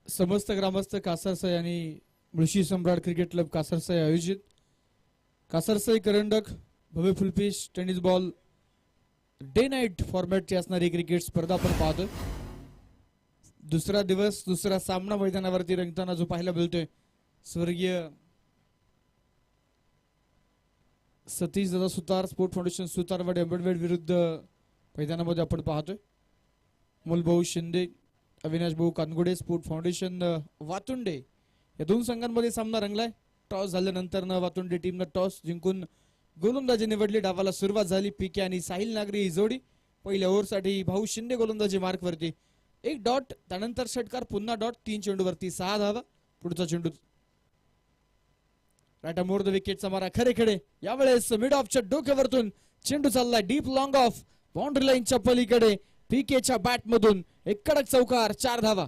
समस्त ग्रामस्थ कासारसाई आणि मुळशी सम्राट क्रिकेट क्लब कासारसाई आयोजित कासारसाई करंडक भव्य फुलपिच टेनिस बॉल डे नाईट फॉर्मॅटची असणारी क्रिकेट स्पर्धा आपण पाहतोय. दुसरा दिवस दुसरा सामना मैदानावरती रंगताना जो पाहायला मिळतोय स्वर्गीय सतीश दादा सुतार स्पोर्ट फाउंडेशन सुतारवाडी अंबडवेड विरुद्ध मैदानामध्ये आपण पाहतोय. मुलभाऊ शिंदे अविनाश भाऊ कानगुडे स्पोर्ट फाउंडेशन वातुंडे या दोन संघांमध्ये सामना रंगलाय. टॉस झाल्यानंतर वातुंडे टीमनं टॉस जिंकून गोलंदाजी निवडली. डावाला सुरुवात झाली. पीके आणि साहिल नागरी ही जोडी पहिल्या ओव्हरसाठी भाऊ शिंदे गोलंदाजी मार्कवरती. एक डॉट त्यानंतर षटकार पुन्हा डॉट 3 चेंडूवरती 6 धावा. पुढचा चेंडू राईट मोर द विकेटचा मारा खरे खडे. यावेळेस मिड ऑफच्या डोक्यावरतून चेंडू चाललाय डीप लॉंग ऑफ बाउंड्री लाईनच्या पलीकडे. पीकेच्या बॅट मधून एक कडक चौकार 4 धावा.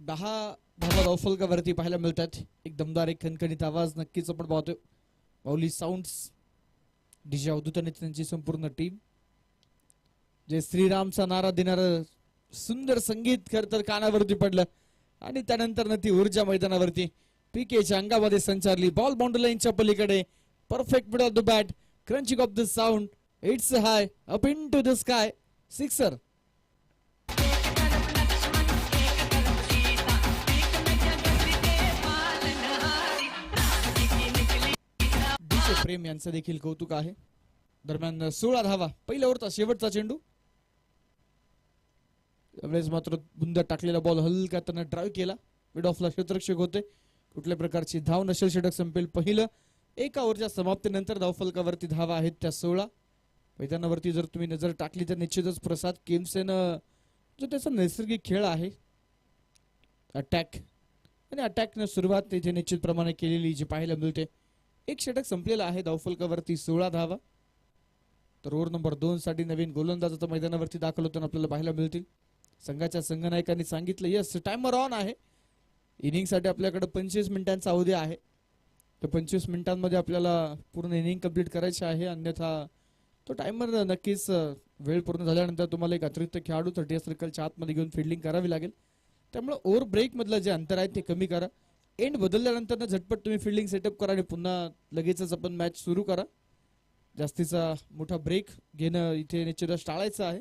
दहा धावा धावफलकावरती पाहायला मिळतात. एक दमदार एक खणखणीत आवाज नक्कीच आपण पाहतोय. माऊली साऊंड्स डीजे अवधूत आणि त्यांची संपूर्ण टीम. जे श्रीरामचा नारा देणार सुंदर संगीत खर तर कानावरती पडलं आणि त्यानंतर ती ऊर्जा मैदानावरती पीकेच्या अंगामध्ये संचारली. बॉल बाउंड्री लाईनच्या पलीकडे perfect mid off the bat crunching off the sound it's high up into the sky sixer. Prem यांचं देखील कौतुक आहे. दरम्यान 16 धावा पहिल्या ओव्हरचा शेवटचा चेंडू. त्यावेळेस मात्र बुंदा टाकलेला बॉल हलका त्यानं ड्राईव्ह केला. मिड ऑफला क्षेत्ररक्षक होते. कुठल्या प्रकारची धाव नसेल षटक संपेल पहिलं. एका ओव्हरच्या समाप्तीनंतर धावफलकावरती धावा आहेत त्या 16. मैदानावरती जर तुम्ही नजर टाकली तर निश्चितच प्रसाद केमसेनं जो त्याचा नैसर्गिक खेळ आहे अटॅक आणि अटॅकनं सुरुवात तिथे निश्चितप्रमाणे केलेली जी पाहायला मिळते. एक षटक संपलेला आहे. धावफलकावरती 16 धावा. तर ओव्हर नंबर 2 साठी नवीन गोलंदाजाचा मैदानावरती दाखल होताना आपल्याला पाहायला मिळतील. संघाच्या संघनायकांनी सांगितलं यस टायमर ऑन आहे. इनिंगसाठी आपल्याकडे 25 मिनिटांचा अवधी आहे. तर 25 मिनिटांमध्ये आपल्याला पूर्ण इनिंग कंप्लीट करायची आहे. अन्यथा तो टायमर नक्कीच वेळ पूर्ण झाल्यानंतर तुम्हाला एक अतिरिक्त खेळाडू 30 सर्कलच्या आतमध्ये घेऊन फिल्डिंग करावी लागेल. त्यामुळे ओव्हर ब्रेक मधलं जे अंतर आहे ते कमी करा. एंड बदलल्यानंतर झटपट तुम्ही फिल्डिंग सेटअप करा आणि पुन्हा लगेचच आपण मॅच सुरू करा. जास्तीचा मोठा ब्रेक घेणं इथे निश्चितच टाळायचं आहे.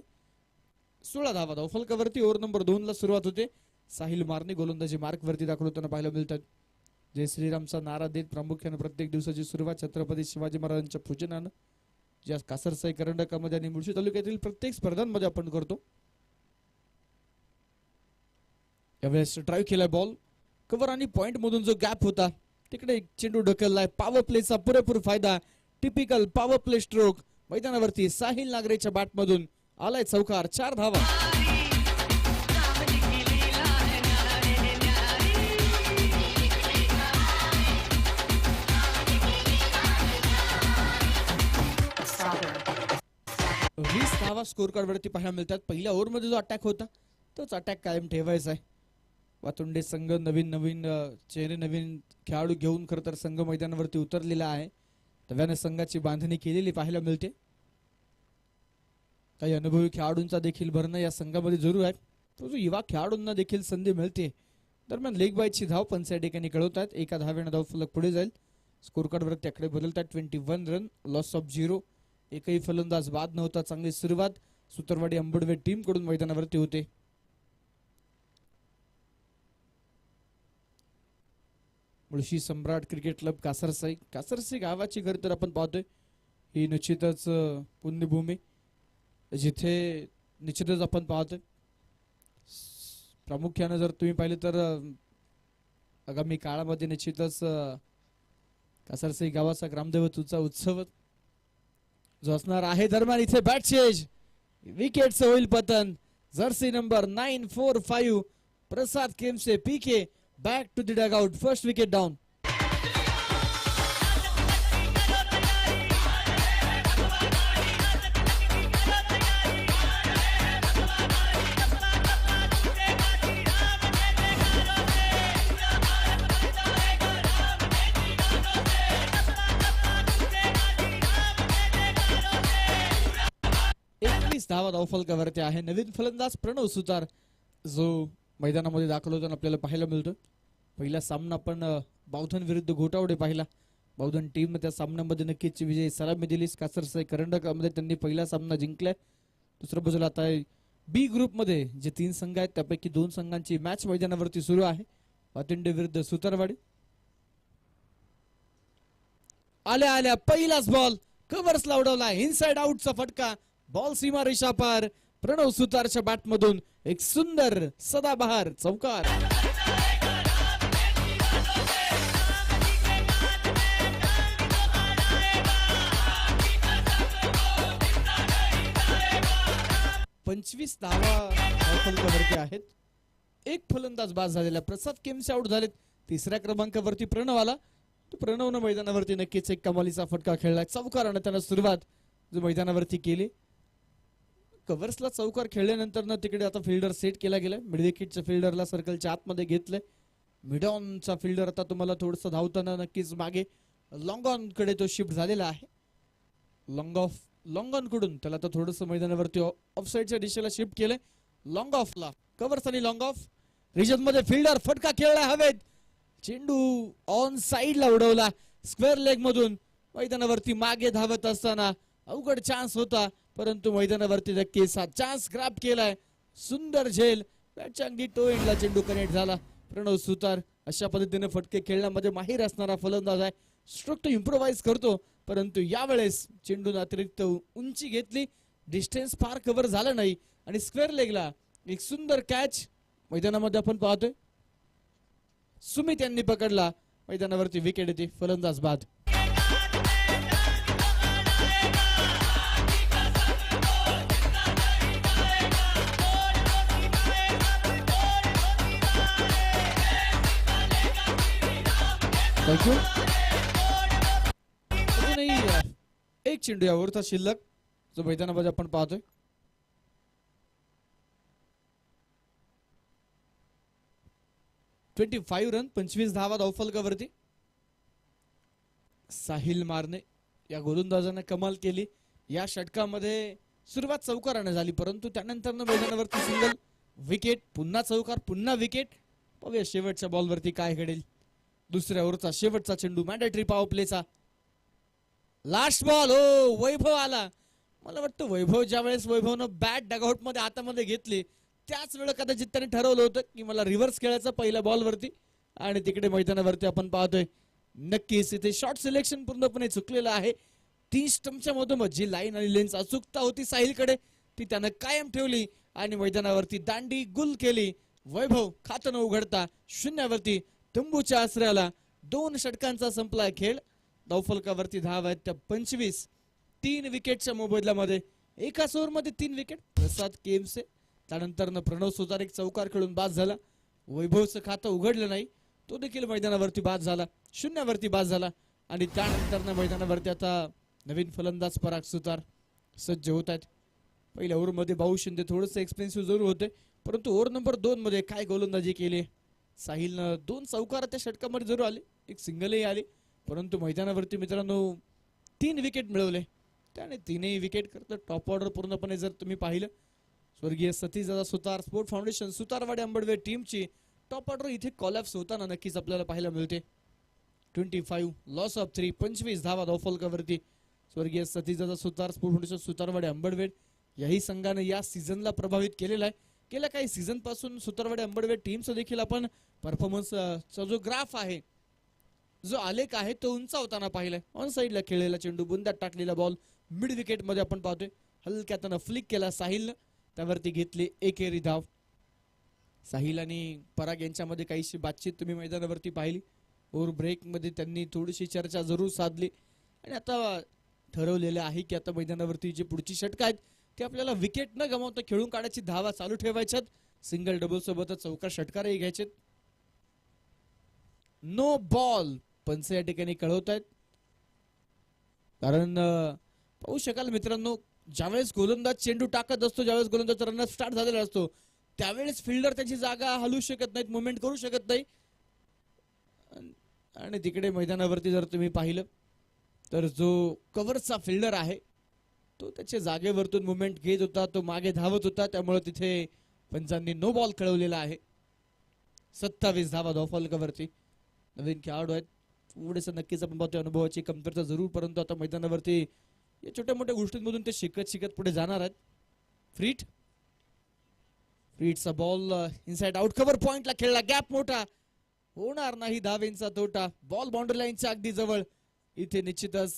16 धावा धावफलकावरती ओव्हर नंबर 2 ला सुरुवात होते. साहिल मारणे गोलंदाजी मार्कवरती दाखल होताना पाहायला मिळतात. जय श्रीरामचा नारा देत प्रामुख्याने प्रत्येक दिवसाची सुरुवात छत्रपती शिवाजी महाराजांच्या पूजनानं ज्या कासारसाई करंडकामध्ये आणि मुळशी तालुक्यातील प्रत्येक स्पर्धांमध्ये आपण करतो. यावेळेस ड्राईव्ह केलाय बॉल कव्हर आणि पॉइंट मधून जो गॅप होता तिकडे एक चेंडू ढकललाय. पॉवर प्लेचा पुरेपूर फायदा. टिपिकल पॉवर प्ले स्ट्रोक मैदानावरती साहिल नागरेच्या बॅट मधून आलाय चौकार 4 धावा. वीस धावा स्कोर कार्ड वरती पाहायला मिळतात. पहिल्या ओव्हर मध्ये जो अटॅक होता तोच अटॅक कायम ठेवायचा आहे. वातुंडे संघ नवीन चेहरे नवीन खेळाडू घेऊन खरं तर संघ मैदानावरती उतरलेला आहे. तव्याने संघाची बांधणी केलेली पाहायला मिळते. काही अनुभवी खेळाडूंचा देखील भरणं या संघामध्ये जरूर आहे. तो जो युवा खेळाडूंना देखील संधी मिळते. दरम्यान लेग बायची धाव पंच या ठिकाणी कळवतात. एका धावेनं धावफलक पुढे जाईल. स्कोर कार्ड वरती आकडे बदलतात. 21 रन लॉस ऑफ 0. एकही फलंदाज बाद नव्हता. चांगली सुरुवात सुतरवाडी अंबडवेड टीम कडून मैदानावरती होते. मुळशी सम्राट क्रिकेट क्लब कासारसाई गावाची घर तर आपण पाहतोय ही निश्चितच पुण्यभूमी जिथे निश्चितच आपण पाहतोय. प्रामुख्याने जर तुम्ही पाहिले तर आगामी काळामध्ये निश्चितच कासारसाई गावाचा ग्रामदेवतेचा उत्सव जो असणार आहे. दरम्यान इथे बॅट चेंज विकेटचं होईल पतन. जर्सी नंबर 945 प्रसाद केमसे पीके back to the dugout. First wicket down. धावा धावफलकावरती आहे. नवीन फलंदाज प्रणव सुतार जो मैदानामध्ये दाखल होताना आपल्याला पाहायला मिळतो. पहिला सामना आपण बावधन विरुद्ध घोटावडे पाहिला. बावधन टीम त्या सामन्यामध्ये नक्कीच विजय सलामी दिली. कासरसाई करंडकामध्ये त्यांनी पहिला सामना जिंकलाय. दुसऱ्या बाजूला आता बी ग्रुप मध्ये जे 3 संघ आहेत त्यापैकी 2 संघांची मॅच मैदानावरती सुरू आहे. वातिंडे विरुद्ध सुतारवाडी. आल्या आल्या पहिलाच बॉल कव्हर्सला उडवला. इनसाइड आउटचा फटका. बॉल सीमा रेषा पार. प्रणव सुतारच्या बॅट मधून एक सुंदर सदाबहार चौकार. पंचवीस धावा फलकावरती आहेत. एक फलंदाज बाद झालेला. प्रसाद केमसे आउट झालेत. तिसऱ्या क्रमांकावरती प्रणव आला. प्रणवनं मैदानावरती नक्कीच एक कमालीचा फटका खेळलाय. चौकारानं त्यानं सुरुवात जो मैदानावरती केली. कव्हर्सला चौकार खेळल्यानंतर ना तिकडे आता फिल्डर सेट केला गेलाय. मिड विकेटच्या फिल्डरला सर्कलच्या आतमध्ये घेतलंय. मिड ऑनचा फिल्डर आता तुम्हाला थोडंसं धावताना नक्कीच मागे लॉंग ऑन कडे तो शिफ्ट झालेला आहे. लॉंग ऑन कडून त्याला आता थोडंसं मैदानावरती ऑफ साईडच्या दिशेला शिफ्ट केलंय. लॉंग ऑफला कव्हर्स आणि लॉंग ऑफ रिजन मध्ये फिल्डर फटका खेळला हवेत. चेंडू ऑन साइडला उडवला. स्क्वेअर लेग मधून मैदानावरती मागे धावत असताना अवघड चान्स होता परंतु मैदानावरती नक्कीच हा चान्स ग्रॅब केलाय. सुंदर झेल. बॅटच्या अगदी टो एंडला चेंडू कनेक्ट झाला. प्रणव सुतार अशा पद्धतीने फटके खेळण्यामध्ये माहीर असणारा फलंदाज आहे. स्ट्रोक तो इम्प्रोवाइज करतो परंतु यावेळेस चेंडून अतिरिक्त उंची घेतली. डिस्टन्स फार कव्हर झालं नाही आणि स्क्वेअर लेगला एक सुंदर कॅच मैदानामध्ये आपण पाहतोय. सुमित यांनी पकडला. मैदानावरती विकेट येते. फलंदाज बाद. एक चेंडू यावरचा शिल्लक जो मैदानामध्ये आपण पाहतोय. (25 रन 25 धावा धावफलकावरती. साहिल मारने या गोलंदाजाने कमाल केली. या षटकामध्ये सुरुवात चौकाराने झाली परंतु त्यानंतर मैदानावरती सिंगल विकेट. पुन्हा चौकार पुन्हा विकेट. पाहूया शेवटच्या बॉलवरती काय घडेल. दुसऱ्या ओव्हरचा शेवटचा चेंडू मॅन्डेटरी पॉवर प्लेचा. Last ball. ओ वैभव आला. मला वाटतं वैभव ज्यावेळेस वैभवनं बॅट डगआउट मध्ये हातामध्ये घेतली त्याच वेळेला कदाचित त्याने ठरवलं होतं की मला रिव्हर्स खेळायचं पहिल्या बॉलवरती आणि तिकडे मैदानावरती आपण पाहतोय नक्कीच इथे शॉर्ट सिलेक्शन पूर्णपणे चुकलेलं आहे. 3 स्टंपच्या मधोमध जी लाईन आणि लेन्स अचूकता होती साहिलकडे ती त्यानं कायम ठेवली आणि मैदानावरती दांडी गुल केली. वैभव खातं न उघडता शून्यावरती तंबूच्या आसऱ्याला. 2 षटकांचा संपलाय खेळ. धावफलकावरती धाव आहेत त्या 25. 3 विकेटच्या मोबदल्यामध्ये एकाच ओव्हरमध्ये 3 विकेट. प्रसाद केमसे त्यानंतर प्रणव सुतार एक चौकार खेळून बाद झाला. वैभवचं खातं उघडलं नाही. तो देखील मैदानावरती बाद झाला. शून्यावरती बाद झाला आणि त्यानंतर मैदानावरती आता नवीन फलंदाज पराग सुतार सज्ज होत आहेत. पहिल्या ओव्हरमध्ये भाऊ शिंदे थोडंसं एक्सपेन्सिव्ह जरूर होते परंतु ओव्हर नंबर 2 मध्ये काय गोलंदाजी केली. साहिलनं 2 चौकार त्या षटकामध्ये जरूर आले. एक सिंगलही आली परंतु मैदानावरती मित्रांनो 3 विकेट मिळवले. त्याने 3ही विकेट करता टॉप ऑर्डर पूर्णपणे जर तुम्ही पाहिलं स्वर्गीय सतीशदादा सुतार स्पोर्ट फाउंडेशन सुतारवाडी अंबडवे टीमची टॉप ऑर्डर इथे कॉलॅप्स होताना नक्कीच आपल्याला पाहायला मिळते. 25 लॉस ऑफ 3 25 धावा धावफलकावरती स्वर्गीय सतीशदादा सुतार स्पोर्ट फाउंडेशन सुतारवाडी अंबडवेड याही संघाने या सीझनला प्रभावित केलेला आहे. गेल्या काही सीझन पासून सुतारवाडी अंबडवेड टीमचं देखील आपण परफॉर्मन्सचा जो ग्राफ आहे जो आलेख आहे तो उंचावताना पाहिलाय. ऑन साइडला खेळलेला चेंडू बुंदात टाकलेला बॉल मिड विकेट मध्ये आपण पाहतोय. हलक्या त्यानं फ्लिक केला साहिलनं त्यावरती घेतली एकेरी धाव. साहिल आणि पराग यांच्यामध्ये काहीशी बातचीत तुम्ही मैदानावरती पाहिली. ओव्हर ब्रेक मध्ये त्यांनी थोडीशी चर्चा जरूर साधली आणि आता ठरवलेलं आहे की आता मैदानावरती जी पुढची षटक आहेत ते आपल्याला विकेट न गमावता खेळून काढायची. धावा चालू ठेवायच्यात. सिंगल डबल सोबतच चौकार षटकारही घ्यायचे. नो बॉल पंच या ठिकाणी कळवत आहेत कारण पाहू शकाल मित्रांनो ज्यावेळेस गोलंदाज चेंडू टाकत असतो ज्यावेळेस गोलंदाज रनर स्टार्ट झालेला असतो त्यावेळेस फिल्डर त्याची जागा हलवू शकत नाहीत. मुवमेंट करू शकत नाही आणि तिकडे मैदानावरती जर तुम्ही पाहिलं तर जो कव्हरचा फिल्डर आहे तो त्याच्या जागेवरतून मुवमेंट घेत होता, तो मागे धावत होता, त्यामुळे तिथे पंचांनी नो बॉल खेळवलेला आहे. 27 धावा धावफलकावरती. नवीन खेळाडू आहेत, थोडेस नक्कीच आपण पाहतोय अनुभवाची कमतरता जरूर, परंतु आता मैदानावरती या छोट्या मोठ्या गोष्टींमधून ते शिकत शिकत पुढे जाणार आहेत. फ्रीटचा बॉल इनसाइड आउट कव्हर पॉइंटला खेळला, गॅप मोठा होणार नाही, धावेंचा तोटा. बॉल बाउंड्री लाईनच्या अगदी जवळ. इथे निश्चितच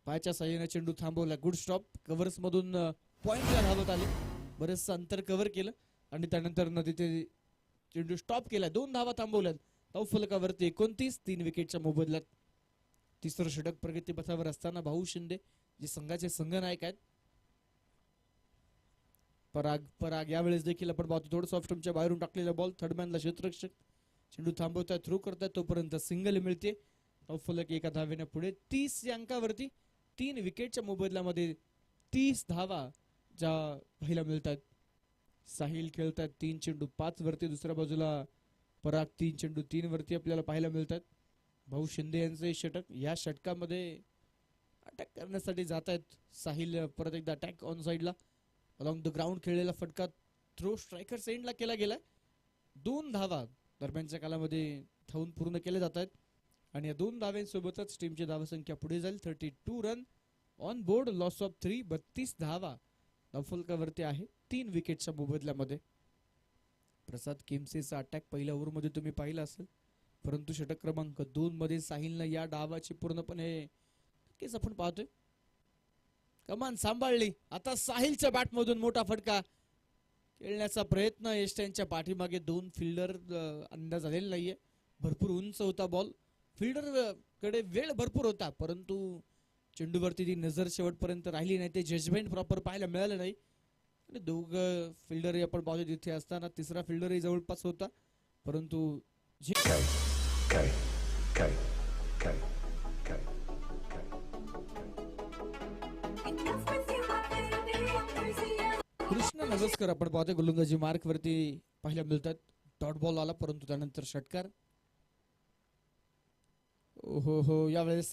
पायाच्या साह्याने चेंडू थांबवला. Good stop. कव्हर्स मधून पॉइंटला धावत आले, बरेचसं अंतर कव्हर केलं आणि त्यानंतर तिथे चेंडू स्टॉप केला. 2 धावा थांबवल्यात. धावफलकावरती 29, 3 विकेटच्या मोबदल्यात. तिसरं षटक प्रगतीपथावर असताना भाऊ शिंदे जे संघाचे संघनायक आहेत. पराग यावेळेस देखील आपण पाहतो थोडं सॉफ्टमच्या बाहेरून टाकलेला बॉल, थर्डमॅनला क्षेत्ररक्षक चेंडू थांबवताय, थ्रो करताय, तोपर्यंत सिंगल मिळते. धावफलक एका धावेने पुढे. 30 या अंकावरती 3 विकेटच्या मोबदल्यामध्ये 30 धावा ज्या पाहायला मिळतात. साहिल खेळतात 3 चेंडू 5 वरती, दुसऱ्या बाजूला पराग 3 चेंडू 3 वरती आपल्याला पाहायला मिळतात. भाऊ शिंदे यांचे षटक, या षटकामध्ये अटॅक करण्यासाठी जात आहेत. साहिल परत एकदा अटॅक ऑन साइडला अलॉंग द ग्राउंड खेळलेला फटका थ्रो स्ट्रायकर सेंडला केला गेलाय. 2 धावा दरम्यानच्या कालामध्ये धावून पूर्ण केले जात आहेत आणि या 2 धाव्यांसोबतच टीमची धावसंख्या पुढे जाईल. 32 run on board, loss of 3, 32 धावा धावफलकावरती आहे 3 विकेटच्या मोबदल्यामध्ये. प्रसाद किमसेचा अटॅक पहिल्या ओव्हरमध्ये तुम्ही पाहिला असेल, परंतु षटक क्रमांक 2 मध्ये साहिलनं या डावाची पूर्णपणे नक्कीच आपण पाहतोय कमान सांभाळली. आता साहिलच्या बॅटमधून मोठा फटका खेळण्याचा प्रयत्न. एस्ट्यांच्या पाठीमागे 2 फिल्डर अंदाज आलेला नाहीये. भरपूर उंच होता बॉल, फिल्डर कडे वेळ भरपूर होता, परंतु चेंडूवरती ती नजर शेवटपर्यंत राहिली नाही. ते जजमेंट प्रॉपर पाहायला मिळालं नाही. आणि 2 फिल्डर आपण पाहतो तिथे असताना तिसरा फिल्डरही जवळपास होता, परंतु कृष्ण नगरकर आपण पाहतोय गोलंदाजी मार्क वरती पाहायला मिळतात. डॉट बॉल आला, परंतु त्यानंतर षटकार. हो यावेळेस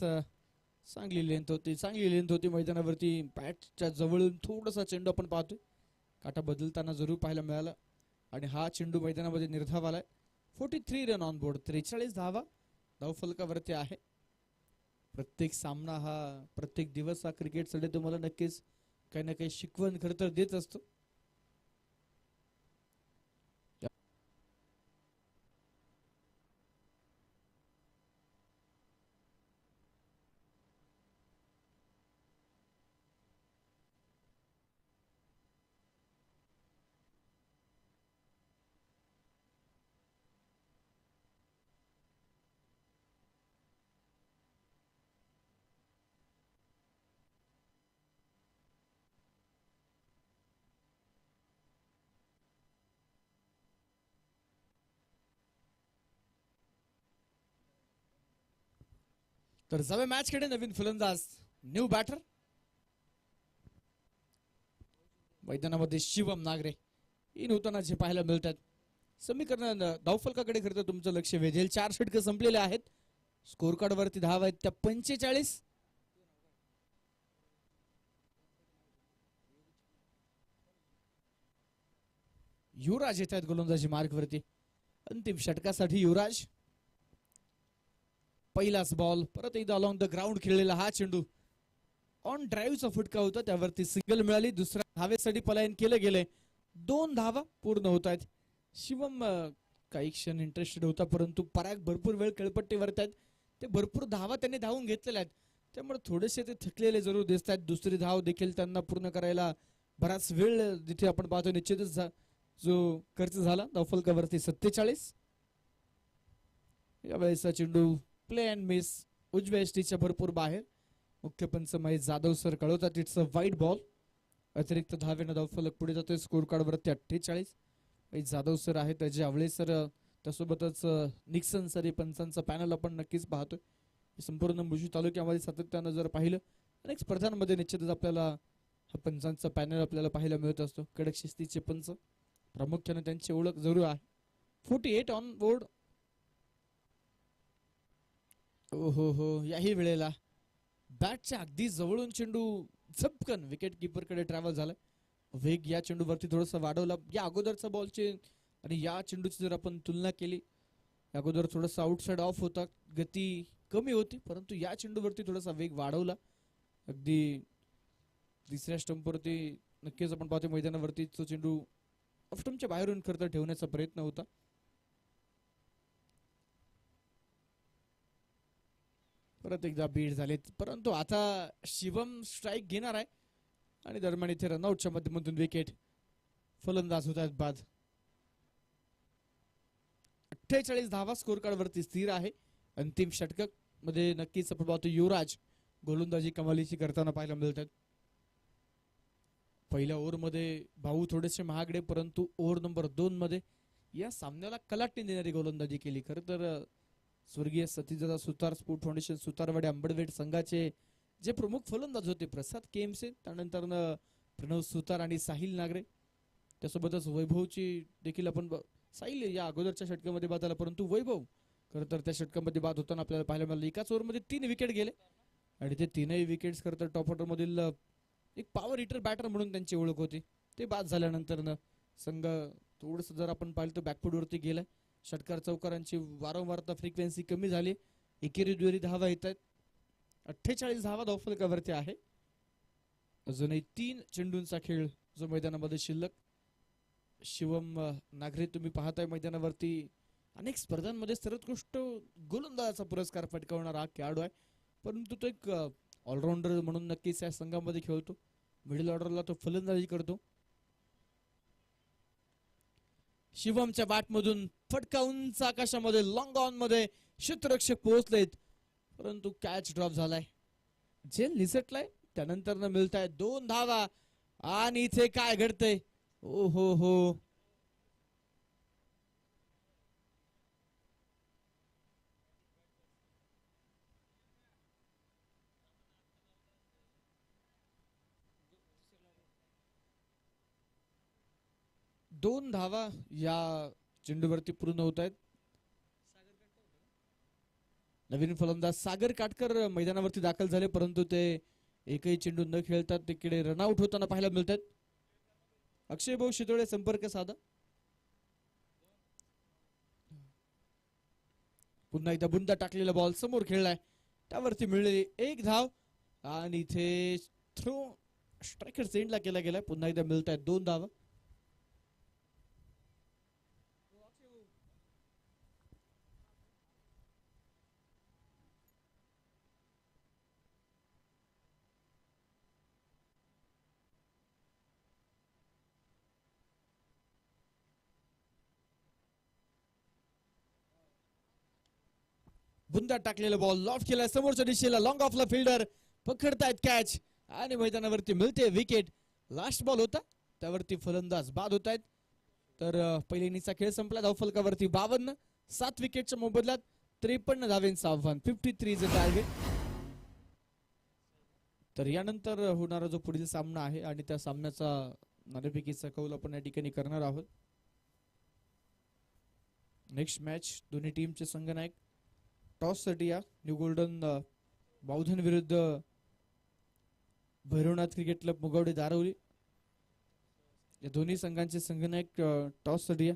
चांगली लेंथ होती मैदानावरती. बॅटच्या जवळून थोडासा चेंडू आपण पाहतोय, काटा बदलताना जरूर पाहायला मिळाला आणि हा चेंडू मैदानामध्ये निर्धाव आलाय. 43 रन ऑन बोर्ड, 43 धावा धावफलकावरती आहे. प्रत्येक सामना हा, प्रत्येक दिवस हा क्रिकेटसाठी तुम्हाला नक्कीच काही ना काही शिकवण खरं तर देत असतो. तर जावे मॅच कडे. नवीन फलंदाज, न्यू बॅटर मैदानामध्ये शिवम नागरे इन होताना जे पाहायला मिळतात. समीकरण धावफलकाकडे खरं तर तुमचं लक्ष वेधेल. 4 षटकं संपलेले आहेत. स्कोर कार्ड वरती धावा आहेत त्या 45. युवराज येत आहेत गोलंदाजी मार्ग वरती. अंतिम षटकासाठी युवराज. पहिलाच बॉल, परत एकदा अलॉंग द ग्राउंड खेळलेला हा चेंडू ऑन ड्राईव्हचा फटका होता, त्यावरती सिंगल मिळाली. दुसऱ्या धावेसाठी पलायन केलं गेलंय. 2 धावा पूर्ण होत आहेत. शिवम काही क्षण इंटरेस्टेड होता, परंतु पराग भरपूर वेळ खेळपट्टीवरत आहेत. ते भरपूर धावा त्यांनी धावून घेतलेल्या आहेत, त्यामुळे थोडेसे ते थकलेले जरूर दिसत आहेत. दुसरी धाव देखील त्यांना पूर्ण करायला बराच वेळ जिथे आपण पाहतो निश्चितच जो खर्च झाला. धावफलकावरती 47. यावेळेचा चेंडू प्ले अँड मिस, उजव्या एसटीच्या भरपूर बाहेर. मुख्य पंच महेश जाधव सर कळवतात इट्स अ वाईड बॉल. अतिरिक्त धावेनं धावफलक पुढे जातोय. स्कोर कार्ड वरती 48. महेश जाधव सर आहेत, अजय आवळे सर, त्यासोबतच निक्सन सर, हे पंचांचा पॅनल आपण नक्कीच पाहतोय. संपूर्ण मुळशी तालुक्यामध्ये सातत्यानं जर पाहिलं अनेक स्पर्धांमध्ये निश्चितच आपल्याला हा पंचांचा पॅनल आपल्याला पाहायला मिळत असतो. कडक शिस्तीचे पंच, प्रामुख्याने त्यांची ओळख जरूर आहे. 48 ऑन बोर्ड. हो याही वेळेला बॅटच्या अगदी जवळून चेंडू झपकन विकेट किपर कडे ट्रॅव्हल झालाय. वेग या चेंडूवरती थोडासा वाढवला. या अगोदरचा बॉलचे आणि या चेंडूची जर आपण तुलना केली, अगोदर थोडासा आउटसाइड ऑफ होता, गती कमी होती, परंतु या चेंडूवरती थोडासा वेग वाढवला. अगदी तिसऱ्या स्टंपवरती नक्कीच आपण पाहतो मैदानावरती तो चेंडू ऑफस्टंपच्या बाहेरून खरं तर ठेवण्याचा प्रयत्न होता. परत एकदा बीट झाले, परंतु आता शिवम स्ट्राईक घेणार आहे आणि दरम्यान इथे रनआउटच्या माध्यमातून विकेट. फलंदाज होत आहेत बाद. 48 धावा स्कोर कार्ड वरती स्थिर आहे. अंतिम षटक मध्ये नक्कीच आपण पाहतो युवराज गोलंदाजी कमालीची करताना पाहायला मिळतात. पहिल्या ओव्हर मध्ये भाऊ थोडेसे महागडे, परंतु ओव्हर नंबर 2 मध्ये या सामन्याला कलाटणी देणारी गोलंदाजी केली. खरं तर स्वर्गीय सतीदादा सुतार स्पोर्ट फाउंडेशन सुतारवाडी अंबडवेट संघाचे जे प्रमुख फलंदाज होते प्रसाद केमसे, त्यानंतर प्रणव सुतार आणि साहिल नागरे, त्यासोबतच वैभवची देखील आपण साहिल या अगोदरच्या षटकामध्ये बाद आला, परंतु वैभव खरं तर त्या षटकामध्ये बाद होताना आपल्याला पाहायला मिळालं. एकाच ओव्हरमध्ये 3 विकेट गेले आणि ते 3ही विकेट्स खरं तर टॉप ऑर्डर मधील एक पॉवर हिटर बॅटर म्हणून त्यांची ओळख होती. ते बाद झाल्यानंतर संघ थोडंसं जर आपण पाहिलं तर बॅकफूट वरती गेलाय. षटकार चौकारांची वारंवारता फ्रिक्वेन्सी कमी झाली. एकेरी दुहेरी धावा येत आहेत. 48 धावा धावफलकावरती आहे. अजूनही 3 चेंडूंचा खेळ जो मैदानामध्ये शिल्लक. शिवम नागरे तुम्ही पाहताय मैदानावरती अनेक स्पर्धांमध्ये सर्वोत्कृष्ट गोलंदाजाचा पुरस्कार पटकावणारा हा खेळाडू आहे, परंतु तो एक ऑलराऊंडर म्हणून नक्कीच या संघामध्ये खेळतो. मिडल ऑर्डरला तो फलंदाजी करतो. शिवमच्या बॅटमधून फटका उंच आकाशामध्ये लॉंग ऑन मध्ये क्षेत्ररक्षक पोहोचलेत, परंतु कॅच ड्रॉप झालाय. झेल निसटलाय. त्यानंतर मिळत आहे 2 धावा आणि इथे काय घडतंय, ओ हो हो, दोन धावा या चेंडूवरती पूर्ण होत आहेत. नवीन फलंदाज सागर काटकर मैदानावरती दाखल झाले, परंतु ते एकही चेंडू न खेळतात तिकडे रनआउट होताना पाहायला मिळतात. अक्षय भाऊ शितोळे संपर्क साधा. पुन्हा एकदा बुंदा टाकलेला बॉल समोर खेळलाय, त्यावरती मिळलेली 1 धाव आणि इथे थ्रो स्ट्रायकर सेंडला केला गेलाय. पुन्हा एकदा मिळत आहेत 2 धावा. बुंदा टाकलेला बॉल लॉफ्ट केलाय समोरच्या दिशेला, लॉंग ऑफला फिल्डर पकडतायत कॅच आणि मैदानावरती मिळते विकेट. लास्ट बॉल होता त्यावरती फलंदाज बाद होत आहेत. तर पहिल्या इनिंगचा खेळ संपला. धावफलकावरती 52, 7 विकेटच्या मोबदल्यात 53 धावेंचं आव्हान, 53 इज अ टार्गेट. तर यानंतर होणारा जो पुढील सामना आहे आणि त्या सामन्याचा नाणेफेकीचा कौल आपण या ठिकाणी करणार आहोत. नेक्स्ट मॅच दोन्ही टीमचे संघनायक टॉस साठी या न्यू गोल्डन बावधन विरुद्ध भैरवनाथ क्रिकेट क्लब मुगवडे दारवली या दोन्ही संघांचे संघनायक टॉस साठी या.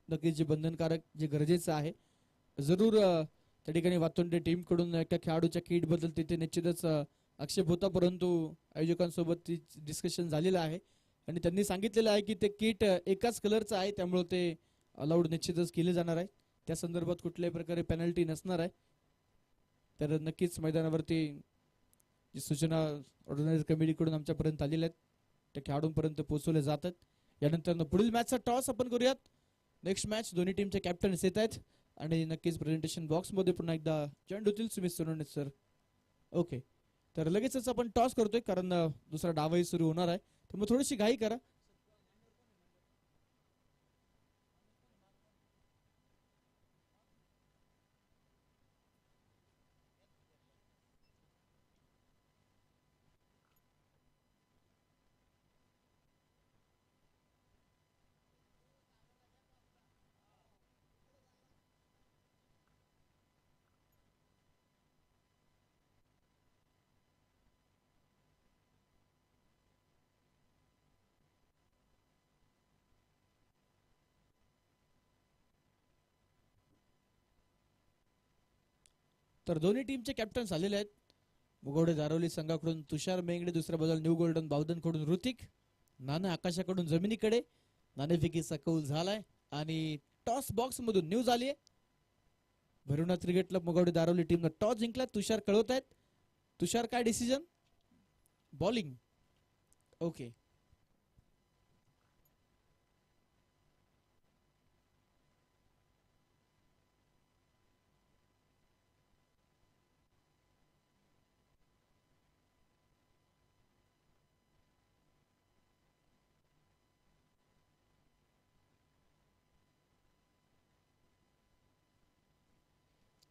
नक्कीच जे बंधनकारक जे गरजेचं आहे, जरूर त्या ठिकाणी वातोंडे टीम कडून एका खेळाडूच्या किट बद्दल तिथे निश्चितच आक्षेप होता, परंतु आयोजकांसोबत डिस्कशन झालेलं आहे आणि त्यांनी सांगितलेलं आहे की ते किट एकाच कलरचं आहे, त्यामुळे ते अलाउड निश्चितच केले जाणार आहे. त्या संदर्भात कुठल्याही प्रकारे पेनल्टी नसणार आहे. तर नक्कीच मैदानावरती जी सूचना ऑर्गनायझर कमिटीकडून आमच्यापर्यंत आलेल्या आहेत त्या खेळाडूंपर्यंत पोहोचवल्या जातात. यानंतर पुढील मॅचचा टॉस आपण करूयात. नेक्स्ट मॅच दोन्ही टीमचे कॅप्टन्स येत आहेत आणि नक्कीच प्रेझेंटेशन बॉक्स मध्ये पुन्हा एकदा जॉईन होतील सुमित सोनवणे सर. ओके, तर लगेचच आपण टॉस करतोय कारण दुसरा डावही सुरू होणार आहे, त्यामुळे थोडीशी घाई करा. तर दोन्ही टीमचे कॅप्टन्स आलेले आहेत. मुगवडे दारोली संघाकडून तुषार मेंगडे, दुसऱ्या बाजूला न्यू गोल्डन बावधनकडून ऋतिक, नाना आकाशाकडून जमिनीकडे. नाणेफेकीचा कौल झालाय आणि टॉस बॉक्स मधून न्यूज आली आहे. भरुणा क्रिकेट क्लब मुगवडे दारोली टीमनं टॉस जिंकला. तुषार कळवत आहेत. तुषार, काय डिसिजन? बॉलिंग. ओके,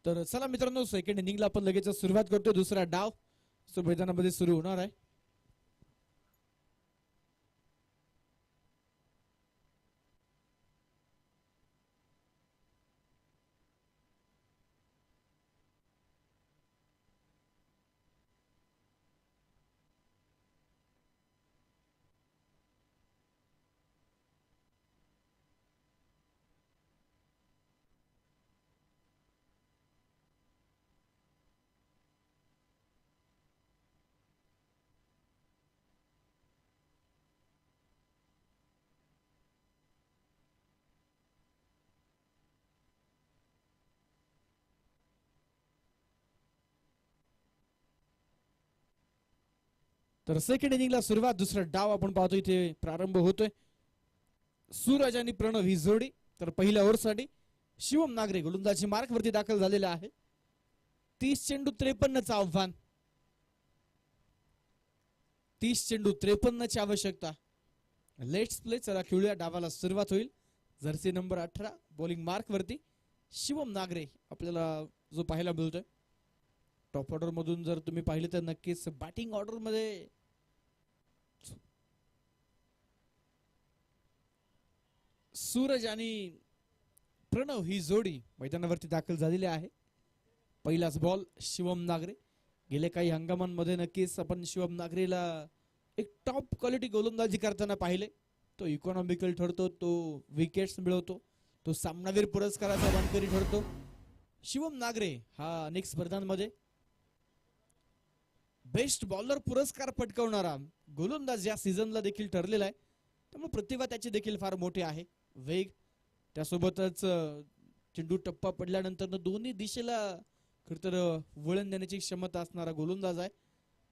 तर चला मित्रांनो, सेकंड इनिंगला आपण लगेच सुरुवात करतो. दुसरा डाव मैदानामध्ये सुरू होणार आहे. तर सेकंड इनिंगला सुरुवात, दुसरा डाव आपण पाहतो इथे प्रारंभ होतोय. सूरज आणि प्रणव ही जोडी. तर पहिल्या ओव्हरसाठी शिवम नागरे गोलंदाजी मार्कवरती दाखल झालेला आहे. 30 चेंडू 53चं आव्हान, 30 चेंडू 53ची आवश्यकता. Let's play. चला खेळूया. डावाला सुरुवात होईल. जर्सी नंबर 18 बॉलिंग मार्क वरती शिवम नागरे आपल्याला जो पाहायला मिळतोय. टॉप ऑर्डर मधून जर तुम्ही पाहिले तर नक्कीच बॅटिंग ऑर्डर मध्ये सूरज आणि प्रणव ही जोडी मैदानावरती दाखल झालेली आहे. पहिलाच बॉल शिवम नागरे. गेल्या काही हंगामांमध्ये नक्कीच आपण शिवम नागरेला एक टॉप क्वालिटी गोलंदाजी करताना पाहिले. तो इकॉनॉमिकल ठरतो, तो विकेट्स मिळवतो, तो सामनावीर पुरस्काराचा मानकरी ठरतो. शिवम नागरे हा अनेक स्पर्धांमध्ये बेस्ट बॉलर पुरस्कार पटकावणारा गोलंदाज या सीझनला देखील ठरलेला आहे. त्यामुळे प्रतिभा त्याची देखील फार मोठी आहे. वेग, त्यासोबतच चेंडू टप्पा पडल्यानंतर दोन्ही दिशेला खरं तर वळण देण्याची क्षमता असणारा गोलंदाज आहे.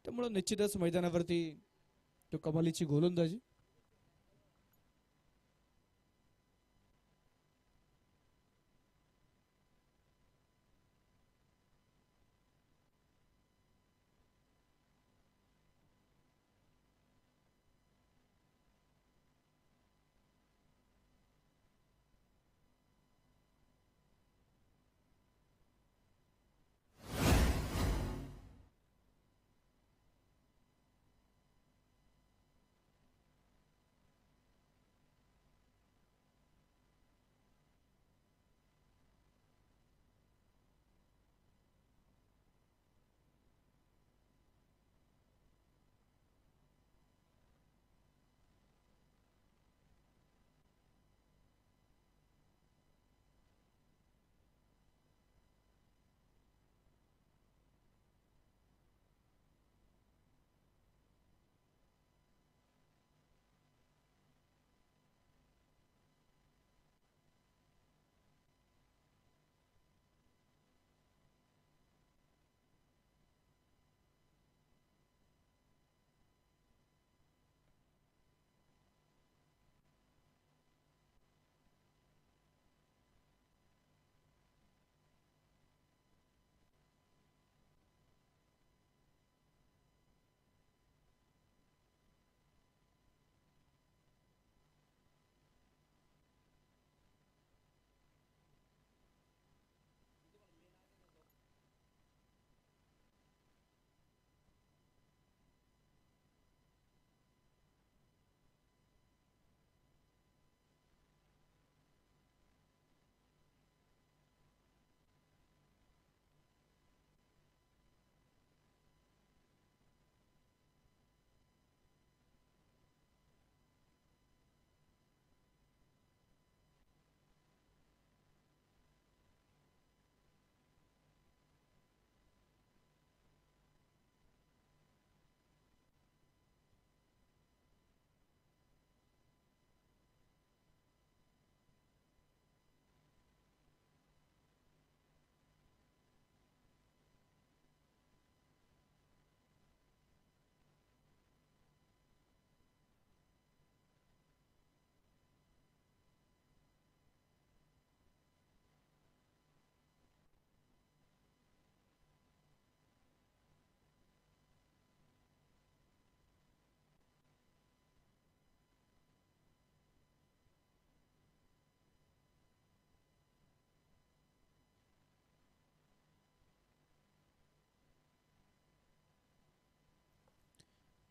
त्यामुळे निश्चितच मैदानावरती तो कमालीची गोलंदाजी.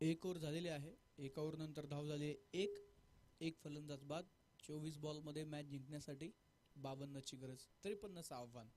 एक ओव्हर झालेली आहे. एका ओव्हर नंतर धाव झाली आहे एक फलंदाज बाद. 24 बॉलमध्ये मॅच जिंकण्यासाठी 52ची गरज, 53चं आव्हान.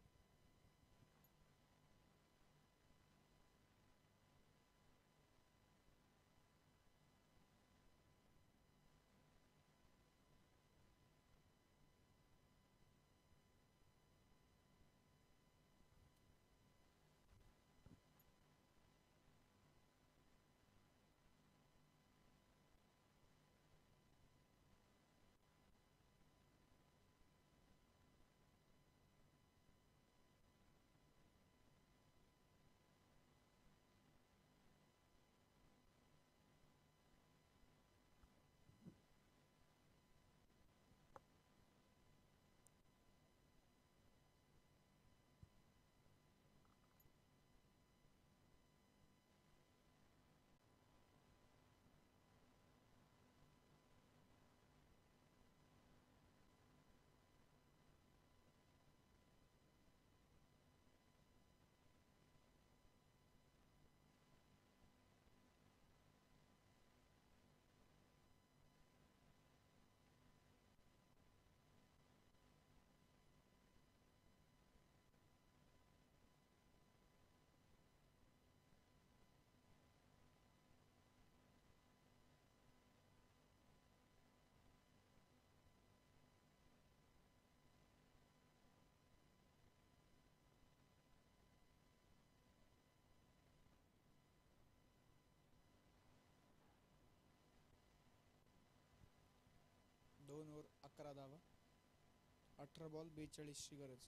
दोन ओव्हर 11 धावा, 18 बॉल 42ची गरज.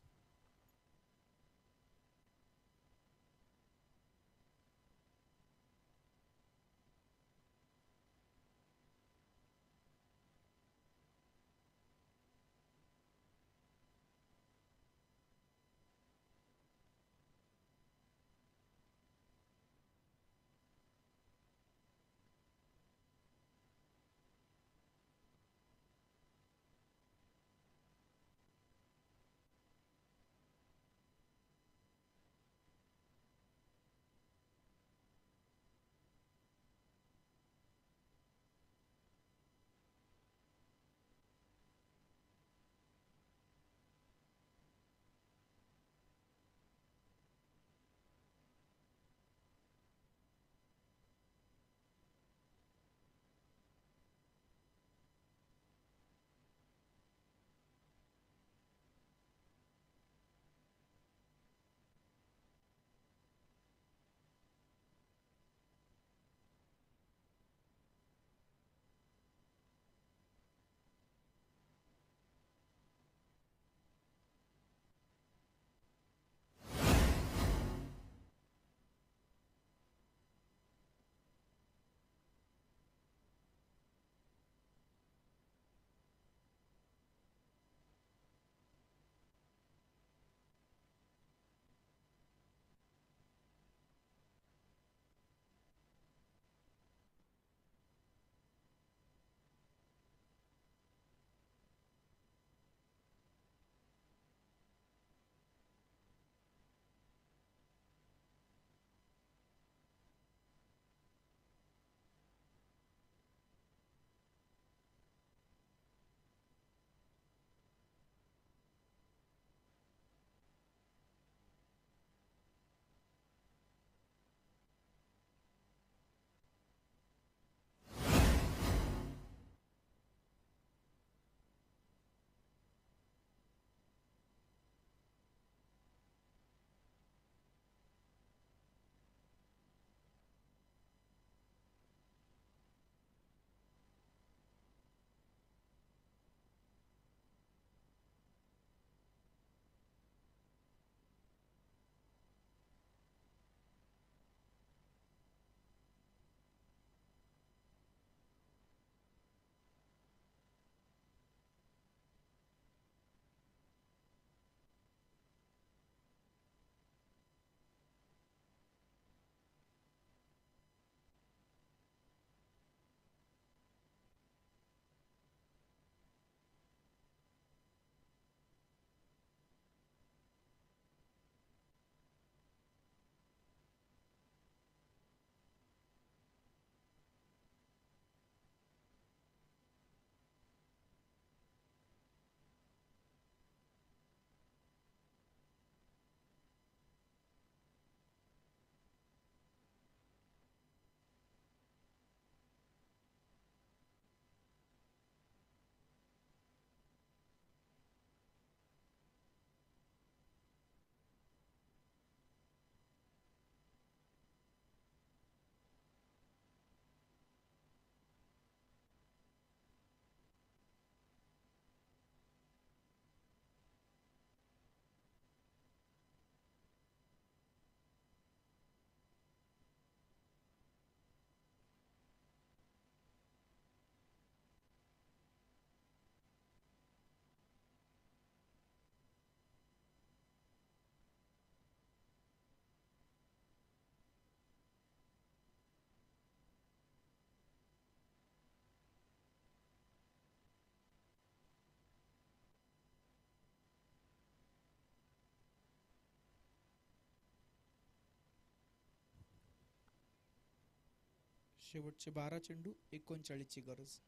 शेवटचे 12 चेंडू 39 ची गरज.